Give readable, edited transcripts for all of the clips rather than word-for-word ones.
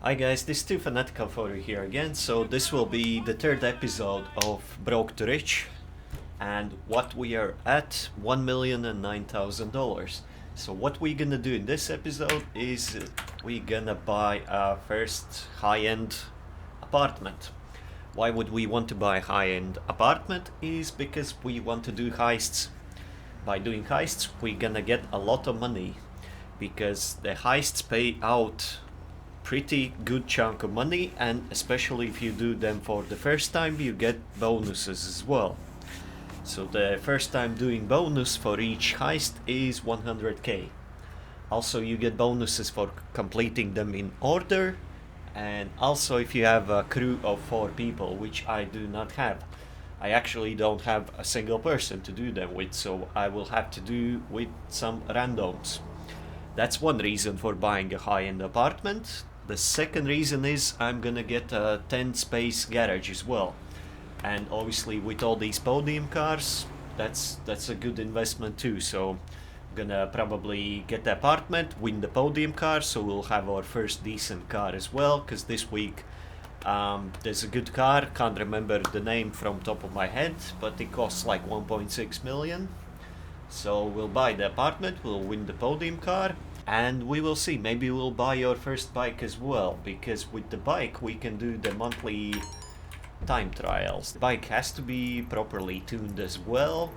Hi guys, this is Too Fanatical for you here again. So this will be the third episode of Broke to Rich, and what we are at $1,009,000. So what we're gonna do in this episode is we're gonna buy our first high-end apartment. Why would we want to buy a high-end apartment? Is because we want to do heists. By doing heists, we're gonna get a lot of money because the heists pay out pretty good chunk of money, and especially if you do them for the first time, you get bonuses as well. So the first time doing bonus for each heist is 100k. Also you get bonuses for completing them in order, and also if you have a crew of 4 people, which I do not have. I actually don't have a single person to do them with, so I will have to do with some randoms. That's one reason for buying a high-end apartment. The second reason is I'm gonna get a 10 space garage as well. And obviously with all these podium cars, that's a good investment too. So I'm gonna probably get the apartment, win the podium car, so we'll have our first decent car as well. Because this week there's a good car, can't remember the name from top of my head, but it costs like 1.6 million. So we'll buy the apartment, we'll win the podium car, and we will see. Maybe we'll buy your first bike as well, because with the bike we can do the monthly time trials. The bike has to be properly tuned as well,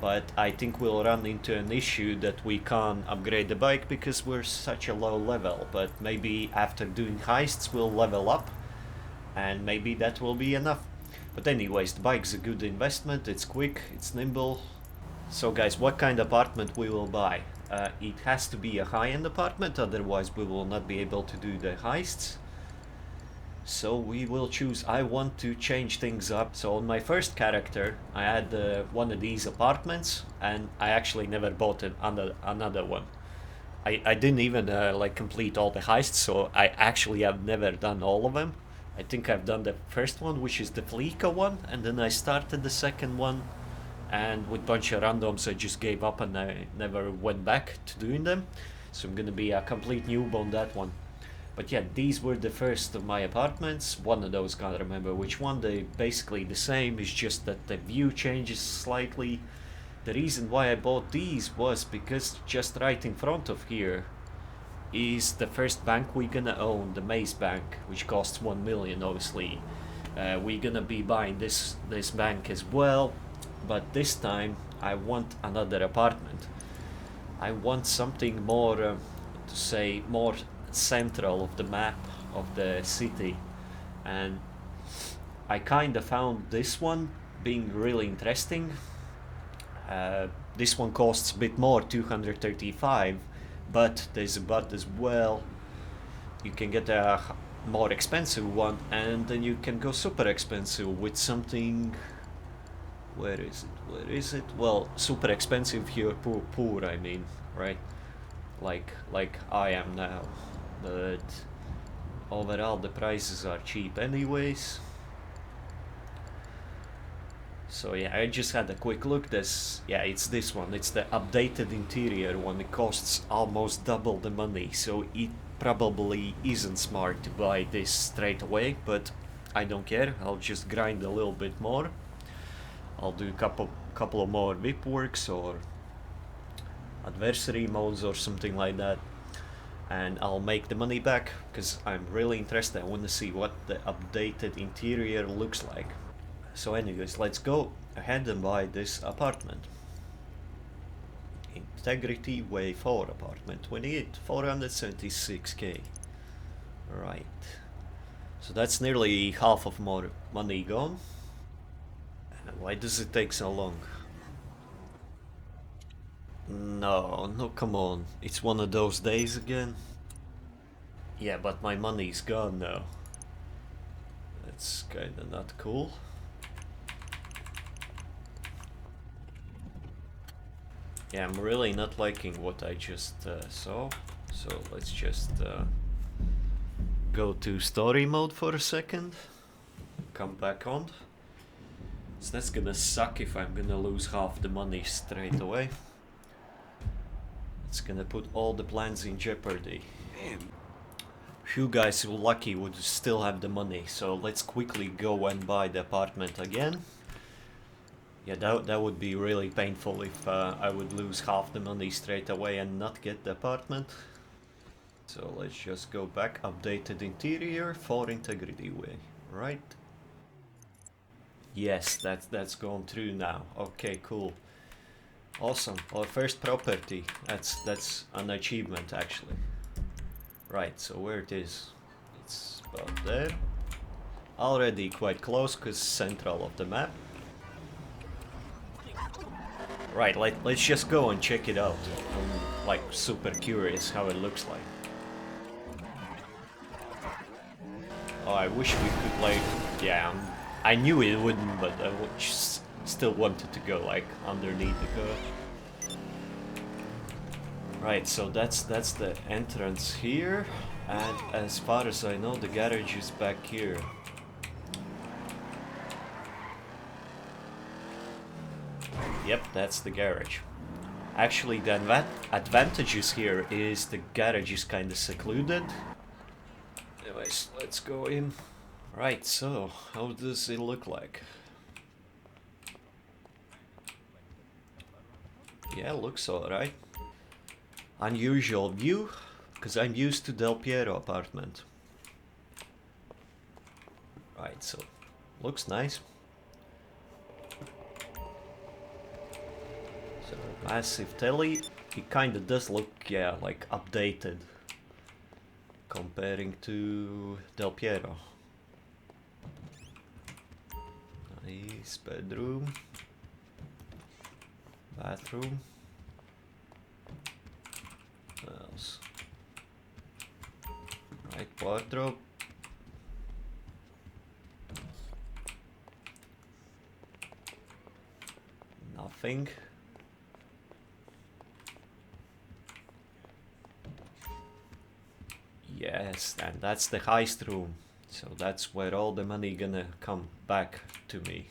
but I think we'll run into an issue that we can't upgrade the bike because we're such a low level. But maybe after doing heists we'll level up, and maybe that will be enough. But anyways, the bike's a good investment, it's quick, it's nimble. So guys, what kind of apartment we will buy? It has to be a high-end apartment, otherwise we will not be able to do the heists. So we will choose. I want to change things up. So on my first character I had one of these apartments, and I actually never bought another one. I didn't even like complete all the heists, so I actually have never done all of them. I think I've done the first one, which is the Fleeca one, and then I started the second one, and with a bunch of randoms I just gave up and I never went back to doing them. So I'm gonna be a complete noob on that one. But yeah, these were the first of my apartments. One of those, can't remember which one. They basically the same, it's just that the view changes slightly. The reason why I bought these was because just right in front of here is the first bank we're gonna own, the Maze Bank, which costs 1 million obviously. We're gonna be buying this bank as well, but this time I want another apartment. I want something more, to say, more central of the map of the city, and I kind of found this one being really interesting. This one costs a bit more, 235, but there's a but as well. You can get a more expensive one, and then you can go super expensive with something. Where is it? Well, super expensive if you're poor, I mean, right? Like I am now. But overall the prices are cheap anyways. So yeah, I just had a quick look. It's this one. It's the updated interior one. It costs almost double the money, so it probably isn't smart to buy this straight away, but I don't care. I'll just grind a little bit more. I'll do a couple of more VIP works or adversary modes or something like that, and I'll make the money back because I'm really interested. I want to see what the updated interior looks like. So anyways, let's go ahead and buy this apartment. Integrity Way 4 apartment 28, 476k. Right, so that's nearly half of more money gone. Why does it take so long? No, come on. It's one of those days again. Yeah, but my money's gone now. That's kinda not cool. Yeah, I'm really not liking what I just saw. So let's just go to story mode for a second. Come back on. So that's gonna suck if I'm gonna lose half the money straight away. It's gonna put all the plans in jeopardy. Damn. you guys who lucky would still have the money. So let's quickly go and buy the apartment again. Yeah, that would be really painful if I would lose half the money straight away and not get the apartment. So let's just go back, updated interior for integrity way, right? Yes, that's gone through now. Okay, cool. Awesome. Our first property. That's an achievement actually. Right, so where it is? It's about there. Already quite close because central of the map. Right, let's just go and check it out. I'm like super curious how it looks like. Oh, I wish we could like, yeah, I knew it wouldn't, but I still wanted to go like underneath the car. Right, so that's the entrance here, and as far as I know, the garage is back here. Yep, that's the garage. Actually, the advantages here is the garage is kind of secluded. Anyways, let's go in. Right, so how does it look like? Yeah, looks alright. Unusual view, because I'm used to Del Piero apartment. Right, so looks nice. So massive telly. It kinda does look, yeah, like updated comparing to Del Piero. Nice bedroom. Bathroom. What else? Right, wardrobe. Nothing. Yes, and that's the heist room. So that's where all the money gonna come back to me.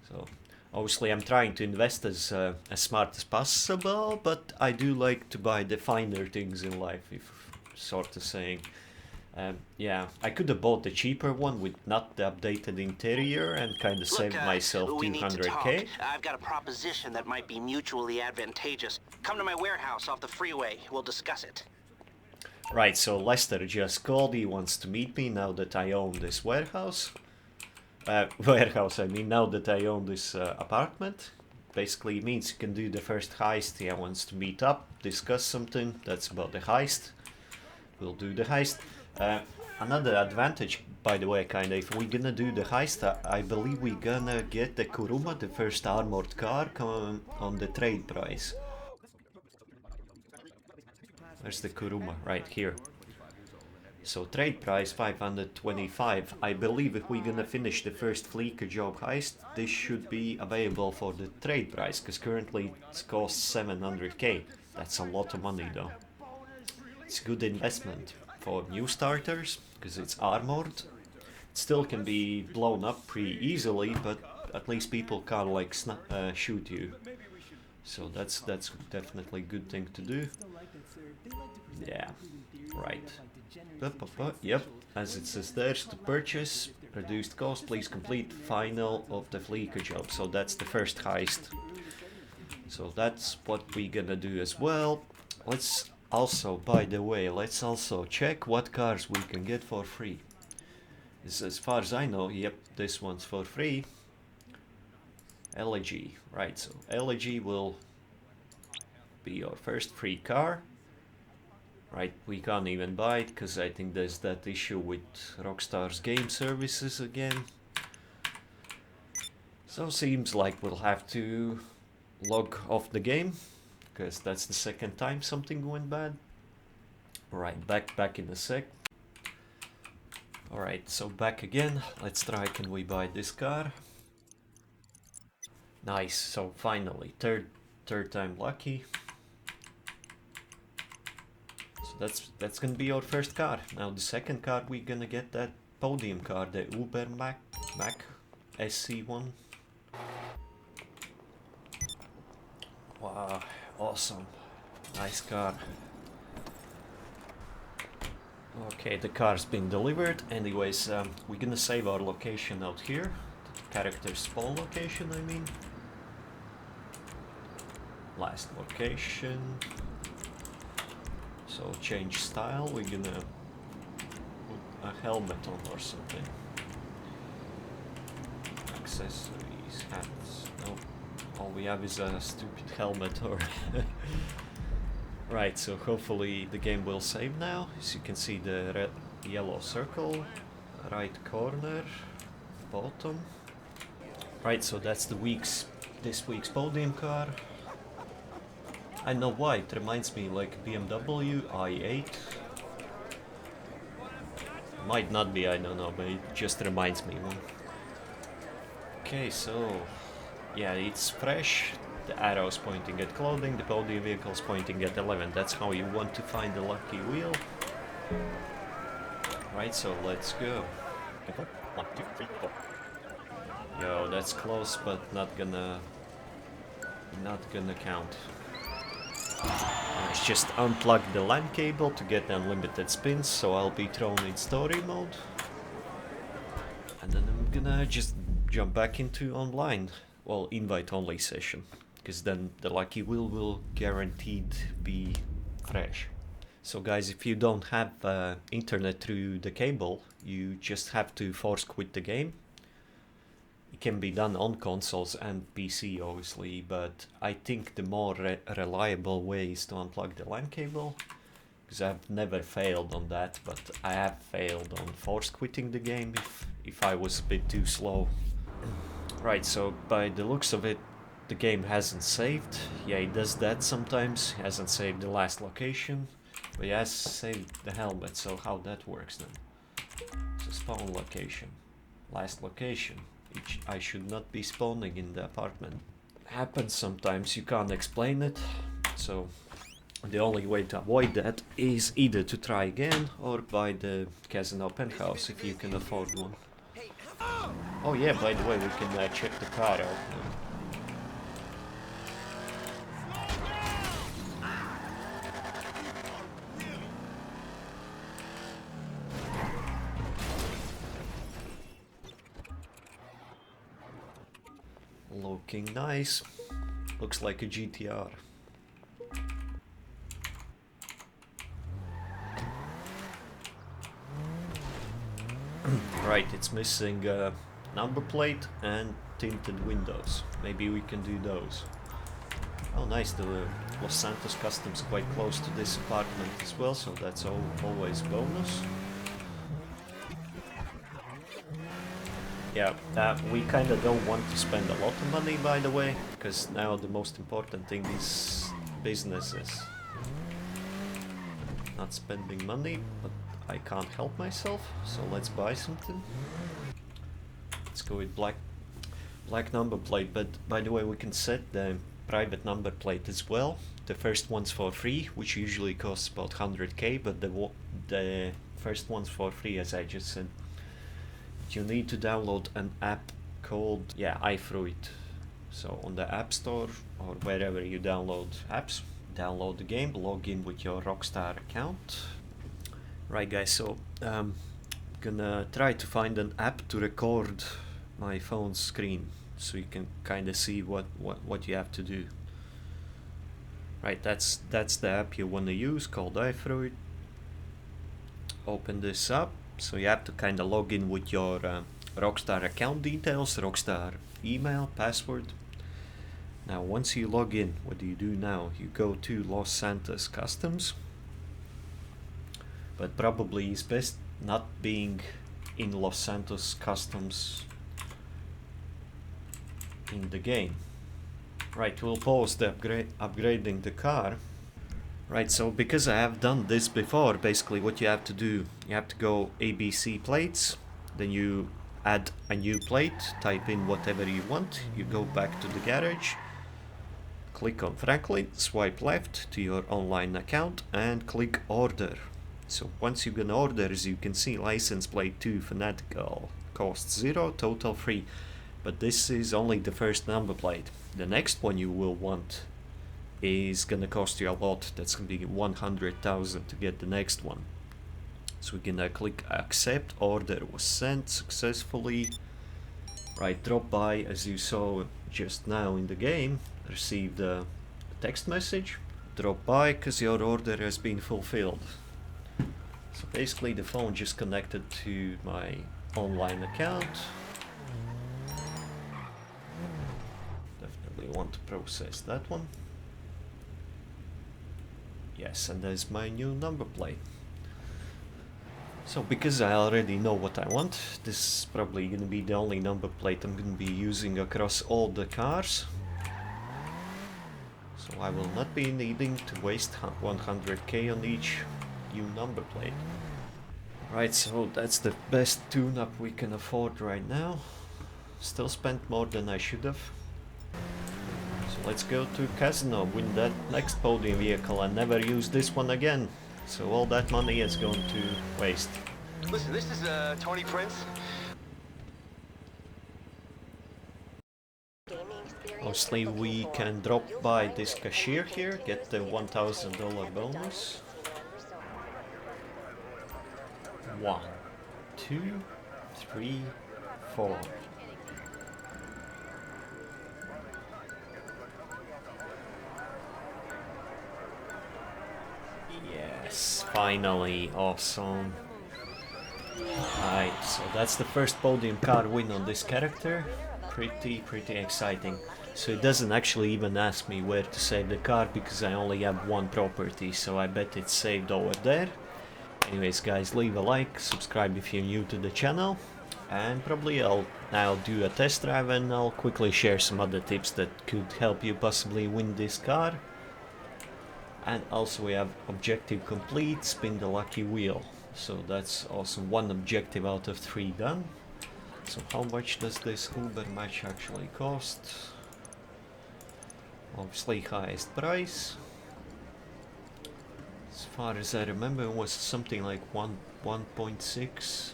So obviously I'm trying to invest as smart as possible, but I do like to buy the finer things in life, if sort of saying. Yeah, I could have bought the cheaper one with not the updated interior and kind of saved myself 200k. I've got a proposition that might be mutually advantageous. Come to my warehouse off the freeway. We'll discuss it. Right, so Lester just called. He wants to meet me now that I own this warehouse. Warehouse, I mean, now that I own this apartment. Basically, it means you can do the first heist. He wants to meet up, discuss something. That's about the heist. We'll do the heist. Another advantage, by the way, kinda, if we're gonna do the heist, I believe we're gonna get the Kuruma, the first armored car, come on the trade price. Where's the Kuruma? Right here. So trade price 525. I believe if we're gonna finish the first Fleeca job heist, this should be available for the trade price, because currently it costs 700k. That's a lot of money though. It's a good investment for new starters, because it's armored. It still can be blown up pretty easily, but at least people can't like shoot you. So that's definitely a good thing to do. Yeah, right. Yep, as it says there's to purchase, reduced cost, please complete final of the Fleeca job. So that's the first heist. So that's what we're gonna do as well. Let's also, by the way, let's also check what cars we can get for free. As far as I know, yep, this one's for free. Elegy, right, so Elegy will be your first free car. Right, we can't even buy it because I think there's that issue with Rockstar's game services again. So seems like we'll have to log off the game, because that's the second time something went bad. Alright, back in a sec. Alright, so back again. Let's try, can we buy this car? Nice, so finally, third time lucky. That's gonna be our first car. Now the second car, we're gonna get that podium car, the Uber Mac SC1. Wow, awesome. Nice car. Okay, the car's been delivered. Anyways, we're gonna save our location out here. The character spawn location, I mean. Last location. So change style, we're gonna put a helmet on or something. Accessories, hats. No, all we have is a stupid helmet or... Right, so hopefully the game will save now. As you can see, the red, yellow circle, right corner, bottom. Right, so that's this week's podium car. I know why, it reminds me like BMW i8. Might not be, I don't know, but it just reminds me one. Okay, so yeah, it's fresh. The arrows pointing at clothing, the podium vehicles pointing at 11. That's how you want to find the lucky wheel. Right, so let's go. 1, 2, 3, 4. Yo, that's close, but not gonna count. Let's just unplug the LAN cable to get unlimited spins, so I'll be thrown in story mode. And then I'm gonna just jump back into online. Well, invite only session. Because then the lucky wheel will guaranteed be fresh. So guys, if you don't have internet through the cable, you just have to force quit the game. It can be done on consoles and PC obviously, but I think the more reliable way is to unplug the LAN cable. Because I've never failed on that, but I have failed on force quitting the game if I was a bit too slow. Right, so by the looks of it, the game hasn't saved. Yeah, it does that sometimes. It hasn't saved the last location. But it has saved the helmet, so how that works then. So spawn location. Last location. I should not be spawning in the apartment. Happens sometimes, you can't explain it. So the only way to avoid that is either to try again or buy the casino penthouse if you can afford one. Oh yeah, by the way, we can check the car out now. Looking nice. Looks like a GTR. Right, it's missing a number plate and tinted windows. Maybe we can do those. Oh nice, the Los Santos Customs quite close to this apartment as well, so that's always bonus. Yeah, we kind of don't want to spend a lot of money, by the way, because now the most important thing is businesses. Not spending money, but I can't help myself, so let's buy something. Let's go with black number plate, but by the way, we can set the private number plate as well. The first one's for free, which usually costs about 100k, but the first one's for free, as I just said. You need to download an app called, iFruit. So on the App Store or wherever you download apps, download the game, log in with your Rockstar account. Right guys, so I'm gonna try to find an app to record my phone screen so you can kind of see what you have to do. Right, that's the app you want to use, called iFruit. Open this up. So you have to kind of log in with your Rockstar account details, Rockstar email, password. Now once you log in, what do you do now? You go to Los Santos Customs. But probably it's best not being in Los Santos Customs in the game. Right, we'll pause the upgrading the car. Right, so because I have done this before, basically what you have to do, you have to go ABC plates, then you add a new plate, type in whatever you want, you go back to the garage, click on Franklin, swipe left to your online account and click order. So once you can order, as you can see, license plate 2 Fanatical, cost 0, total free. But this is only the first number plate. The next one you will want is gonna cost you a lot. That's gonna be 100,000 to get the next one. So we're gonna click accept. Order was sent successfully. Right, drop by, as you saw just now in the game, received a text message. Drop by because your order has been fulfilled. So basically the phone just connected to my online account. Definitely want to process that one. Yes, and there's my new number plate. So because I already know what I want, this is probably going to be the only number plate I'm going to be using across all the cars. So I will not be needing to waste 100k on each new number plate. Right, so that's the best tune-up we can afford right now. Still spent more than I should have. So let's go to Casino, win that next podium vehicle and never use this one again. So all that money is going to waste. Listen, this is Tony Prince. Mostly we can drop by this cashier here, get the $1,000 bonus. 1, 2, 3, 4. Yes, finally, awesome. Right, so that's the first podium car win on this character. Pretty exciting. So it doesn't actually even ask me where to save the car because I only have one property, so I bet it's saved over there. Anyways guys, leave a like, subscribe if you're new to the channel, and probably I'll now do a test drive and I'll quickly share some other tips that could help you possibly win this car. And also we have objective complete, spin the lucky wheel. So that's also one objective out of 3 done. So how much does this Uber match actually cost? Obviously highest price. As far as I remember it was something like 1.6.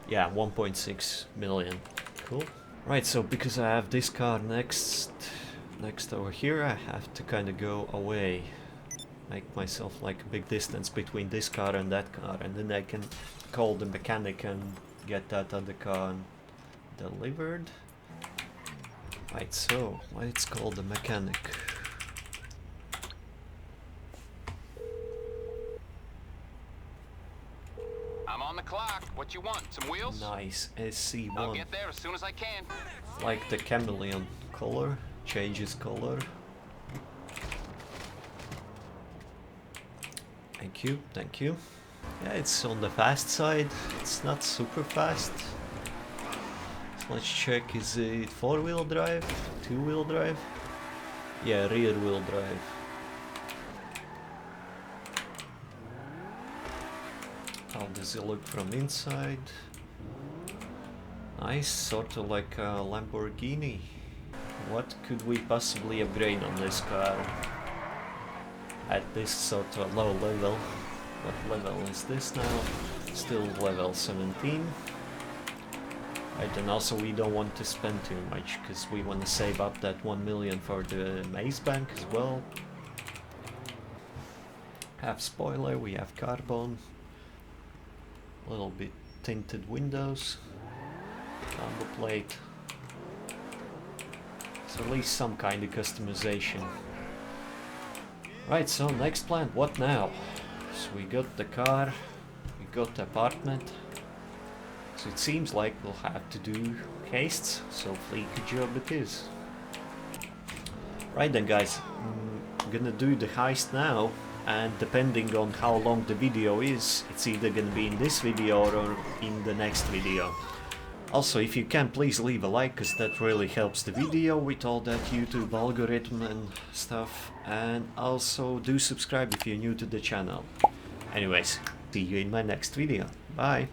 Yeah, 1.6 million. Cool. Right, so because I have this car next over here, I have to kind of go away. Make myself like a big distance between this car and that car, and then I can call the mechanic and get that other car delivered. Right, so let's call the mechanic. I'm on the clock. What you want? Some wheels? Nice, SC1. I'll get there as soon as I can. Like the chameleon color, changes color. Thank you, thank you. Yeah, it's on the fast side. It's not super fast. So let's check, is it 4-wheel drive? 2-wheel drive? Yeah, rear-wheel drive. How does it look from inside? Nice, sort of like a Lamborghini. What could we possibly upgrade on this car? At this sort of low level. What level is this now? Still level 17. Right, and also we don't want to spend too much because we want to save up that 1 million for the maze bank as well. Have spoiler, we have carbon. A little bit tinted windows. Number plate. So at least some kind of customization. Right, so next plan, what now? So we got the car, we got the apartment. So it seems like we'll have to do heists, so hopefully good job it is. Right then guys, I'm gonna do the heist now, and depending on how long the video is, it's either gonna be in this video or in the next video. Also, if you can, please leave a like, because that really helps the video with all that YouTube algorithm and stuff. And also do subscribe if you're new to the channel. Anyways, see you in my next video. Bye!